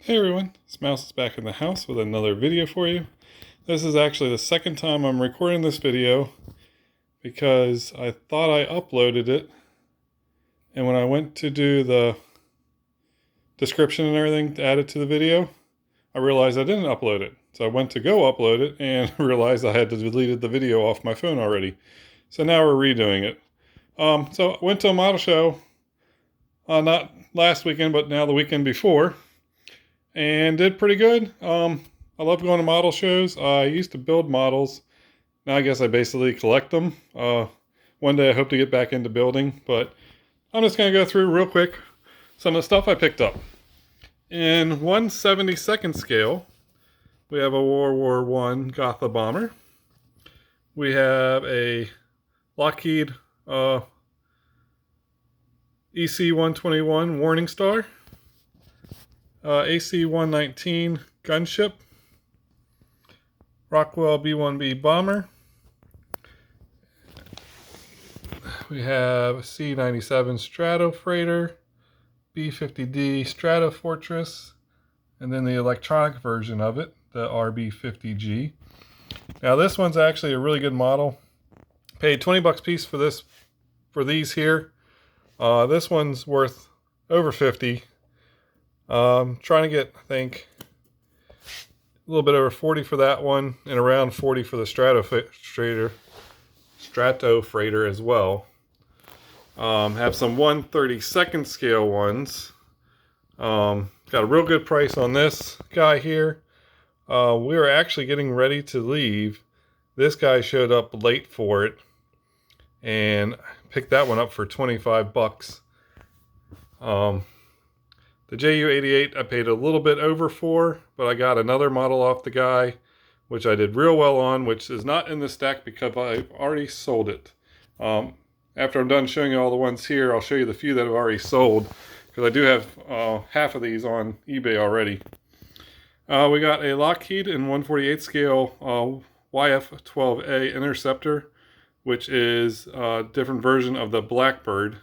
Hey everyone, this Mouse is back in the house with another video for you. This is actually the second time I'm recording this video because I thought I uploaded it, and when I went to do the description and everything to add it to the video, I realized I didn't upload it. So I went to go upload it and realized I had deleted the video off my phone already. So now we're redoing it. So I went to a model show, not last weekend, but now the weekend before, and did pretty good. I love going to model shows. I used to build models. Now I guess I basically collect them. One day I hope to get back into building, but I'm just going to go through real quick some of the stuff I picked up. In 1/72nd scale, we have a World War I Gotha bomber. We have a Lockheed EC-121 Warning Star. AC-119 gunship, Rockwell B-1B bomber. We have C-97 Strato freighter, B-50D Strato Fortress, and then the electronic version of it, the RB-50G. Now this one's actually a really good model. Paid 20 bucks a piece for these here. This one's worth over 50. Trying to get, I think, a little bit over 40 for that one, and around 40 for the Strato freighter as well. Have some 1/32nd scale ones. Got a real good price on this guy here. We were actually getting ready to leave. This guy showed up late for it, and picked that one up for 25 bucks. The JU-88 I paid a little bit over for, but I got another model off the guy, which I did real well on, which is not in the stack because I've already sold it. After I'm done showing you all the ones here, I'll show you the few that I've already sold, because I do have half of these on eBay already. We got a Lockheed in 1/48 scale YF-12A Interceptor, which is a different version of the Blackbird.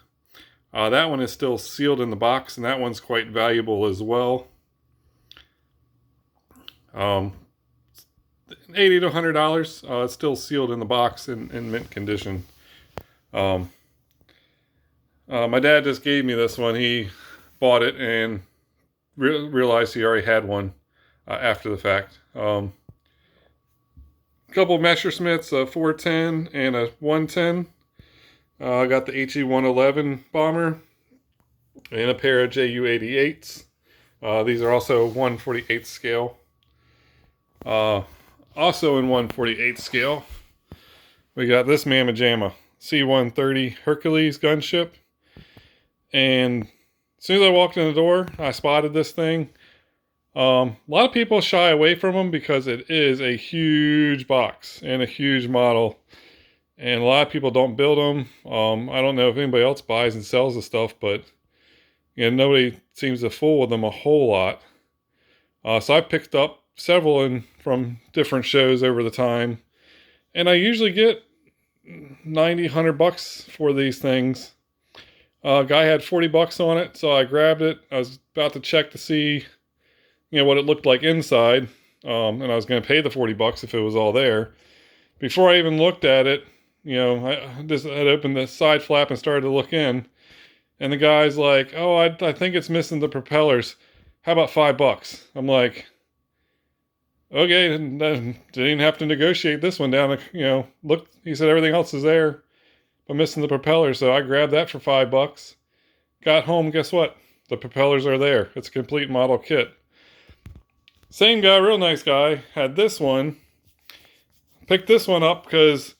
That one is still sealed in the box, and that one's quite valuable as well. $80 to $100. It's still sealed in the box in mint condition. My dad just gave me this one. He bought it and realized he already had one after the fact. A couple of Messerschmitts, a 410 and a 110. I got the HE-111 bomber and a pair of JU-88s. These are also 1/48 scale. Also in 1/48 scale, we got this Mamma Jamma C-130 Hercules gunship. And as soon as I walked in the door, I spotted this thing. A lot of people shy away from them because it is a huge box and a huge model. And a lot of people don't build them. I don't know if anybody else buys and sells the stuff, but nobody seems to fool with them a whole lot. So I picked up several from different shows over the time, and I usually get 90, 100 bucks for these things. Guy had 40 bucks on it, so I grabbed it. I was about to check to see, what it looked like inside, and I was going to pay the 40 bucks if it was all there. Before I even looked at it, I just had opened the side flap and started to look in, and the guy's like, "Oh, I think it's missing the propellers. How about $5?" I'm like, "Okay," didn't even have to negotiate this one down. Look, he said everything else is there, but missing the propellers. So I grabbed that for $5. Got home, guess what? The propellers are there. It's a complete model kit. Same guy, real nice guy, had this one. Picked this one up because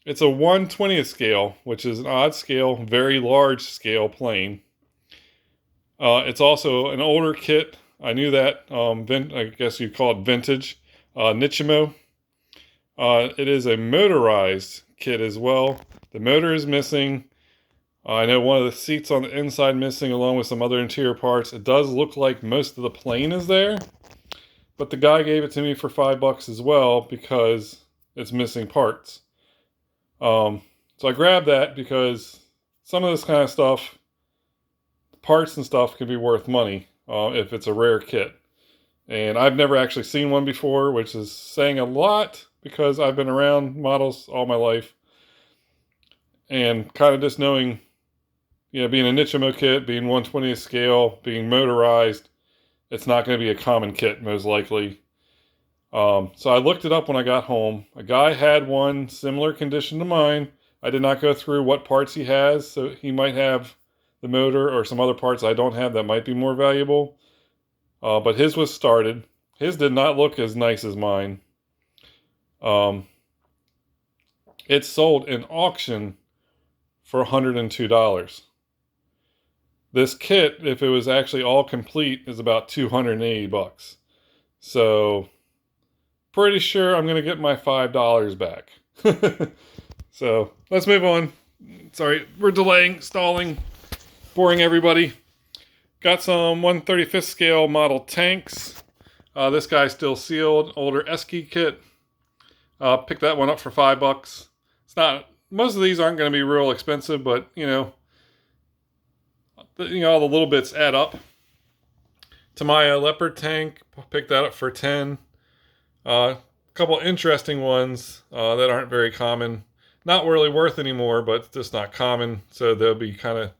it's a 1/20th scale, which is an odd scale, very large scale plane. It's also an older kit. I knew that. I guess you'd call it vintage. Nichimo. It is a motorized kit as well. The motor is missing. I know one of the seats on the inside missing, along with some other interior parts. It does look like most of the plane is there, but the guy gave it to me for $5 as well because it's missing parts. So I grabbed that because some of this kind of stuff, parts and stuff, can be worth money. if it's a rare kit. And I've never actually seen one before, which is saying a lot because I've been around models all my life. And kind of just knowing, being a Nichimo kit, being 1/20th scale, being motorized, it's not going to be a common kit, most likely. So I looked it up when I got home. A guy had one similar condition to mine. I did not go through what parts he has, so he might have the motor or some other parts I don't have that might be more valuable. But his was started. His did not look as nice as mine. It sold in auction for $102. This kit, if it was actually all complete, is about $280. So, pretty sure I'm going to get my $5 back. So, let's move on. Sorry, we're delaying, stalling, boring everybody. Got some 1/35th scale model tanks. This guy's still sealed, older Esky kit. Picked that one up for $5. It's not, most of these aren't going to be real expensive, but all the little bits add up. Tamiya Leopard tank, picked that up for $10. A couple interesting ones that aren't very common. Not really worth anymore, but just not common. So they'll be kind of a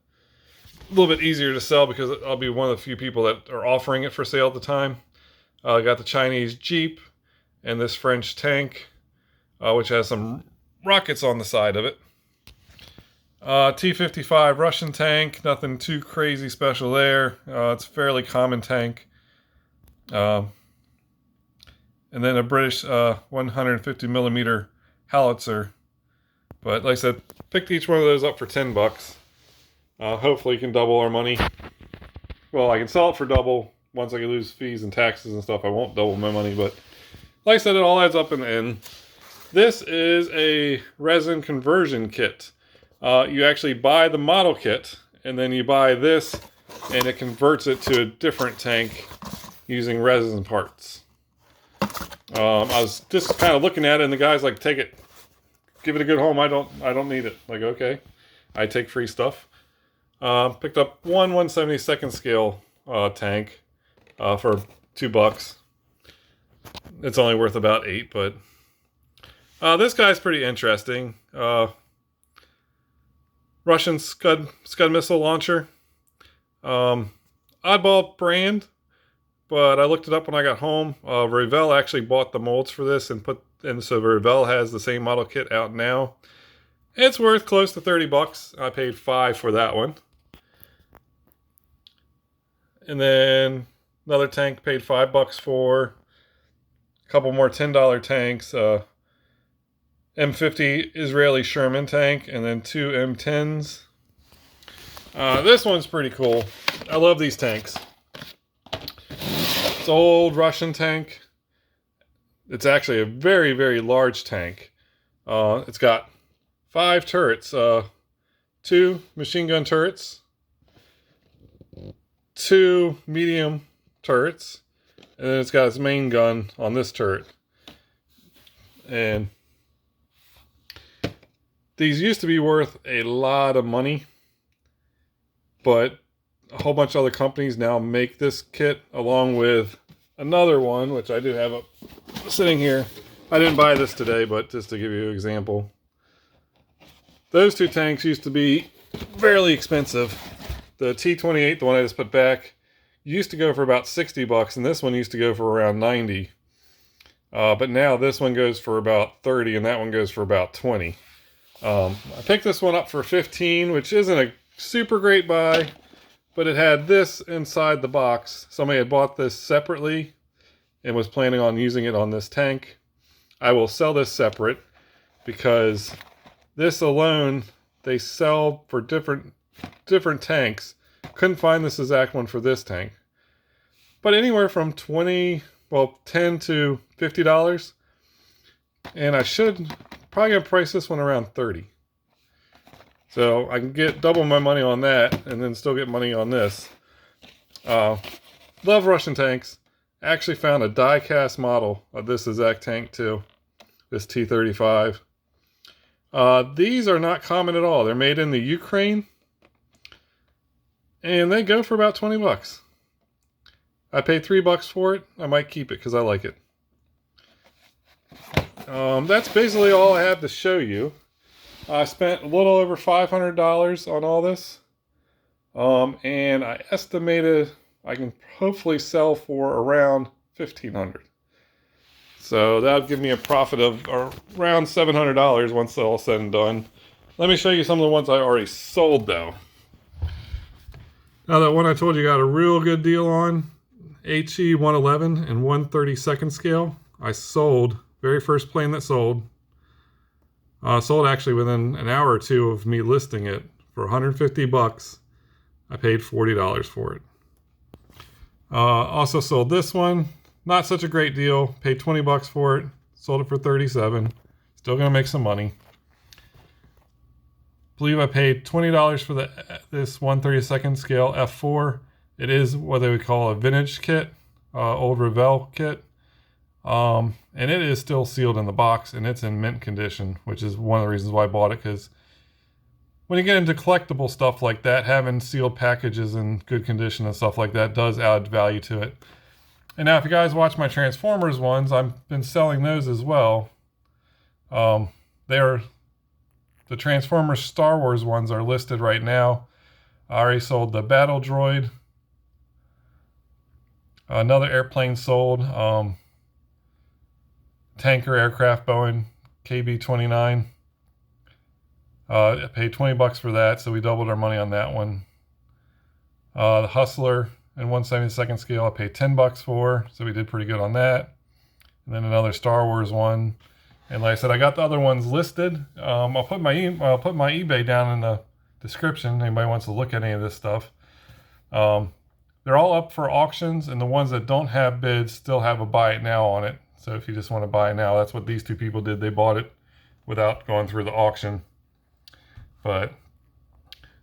little bit easier to sell because I'll be one of the few people that are offering it for sale at the time. I got the Chinese Jeep and this French tank, which has some rockets on the side of it. T-55 Russian tank, nothing too crazy special there. It's a fairly common tank. And then a British 150 millimeter howitzer. But like I said, picked each one of those up for $10. Hopefully you can double our money. Well, I can sell it for double. Once I lose fees and taxes and stuff, I won't double my money. But like I said, it all adds up in the end. This is a resin conversion kit. You actually buy the model kit, and then you buy this, and it converts it to a different tank using resin parts. I was just kind of looking at it, and the guy's like, "Take it, give it a good home. I don't need it." Like, okay, I take free stuff. Picked up one 1/72nd scale tank for $2. It's only worth about $8, but this guy's pretty interesting. Russian Scud missile launcher. Oddball brand, but I looked it up when I got home. Revell actually bought the molds for this and so Revell has the same model kit out now. It's worth close to $30. I paid $5 for that one. And then another tank paid $5 for. A couple more $10 tanks. M50 Israeli Sherman tank, and then 2 M10s. This one's pretty cool. I love these tanks. It's an old Russian tank. It's actually a very, very large tank. It's got 5 turrets. 2 machine gun turrets. 2 medium turrets. And then it's got its main gun on this turret. And these used to be worth a lot of money, but a whole bunch of other companies now make this kit along with another one, which I do have up sitting here. I didn't buy this today, but just to give you an example. Those 2 tanks used to be fairly expensive. The T-28, the one I just put back, used to go for about $60, and this one used to go for around $90. But now this one goes for about $30, and that one goes for about $20. I picked this one up for $15, which isn't a super great buy, but it had this inside the box. Somebody had bought this separately and was planning on using it on this tank. I will sell this separate because this alone they sell for different tanks. Couldn't find this exact one for this tank, but anywhere from $10 to $50, and I should probably gonna price this one around $30, so I can get double my money on that and then still get money on this. Love Russian tanks. Actually found a die-cast model of this exact tank too, this T-35. These are not common at all. They're made in the Ukraine, and they go for about $20. I paid $3 for it. I might keep it because I like it. That's basically all I have to show you. I spent a little over $500 on all this. And I estimated I can hopefully sell for around $1,500. So that would give me a profit of around $700 once it's all said and done. Let me show you some of the ones I already sold though. Now that one I told you got a real good deal on, HE 111 and 1/32 scale. I sold, very first plane that sold. Sold actually within an hour or two of me listing it for 150 bucks. I paid $40 for it. Also sold this one. Not such a great deal. Paid 20 bucks for it. Sold it for 37. Still gonna make some money. Believe I paid $20 for this 1/32 scale F4. It is what they would call a vintage kit, old Revell kit. And it is still sealed in the box and it's in mint condition, which is one of the reasons why I bought it, because when you get into collectible stuff like that, having sealed packages in good condition and stuff like that does add value to it. And now if you guys watch my Transformers ones, I've been selling those as well. The Transformers Star Wars ones are listed right now. I already sold the Battle Droid. Another airplane sold. Tanker aircraft Boeing KB-29. I paid 20 bucks for that, so we doubled our money on that one. The Hustler in 1/72 scale, I paid 10 bucks for, so we did pretty good on that. And then another Star Wars one. And like I said, I got the other ones listed. I'll put my eBay down in the description. Anybody wants to look at any of this stuff. They're all up for auctions, and the ones that don't have bids still have a buy it now on it. So if you just want to buy it now, that's what these two people did. They bought it without going through the auction. But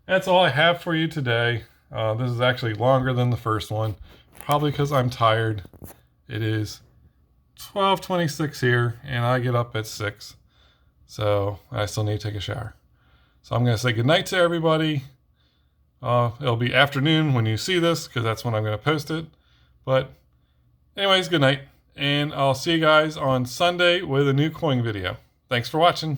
that's all I have for you today. This is actually longer than the first one, probably because I'm tired. It is 12:26 here, and I get up at 6. So I still need to take a shower. So I'm going to say goodnight to everybody. It'll be afternoon when you see this, because that's when I'm going to post it. But anyways, good night. And I'll see you guys on Sunday with a new coin video. Thanks for watching.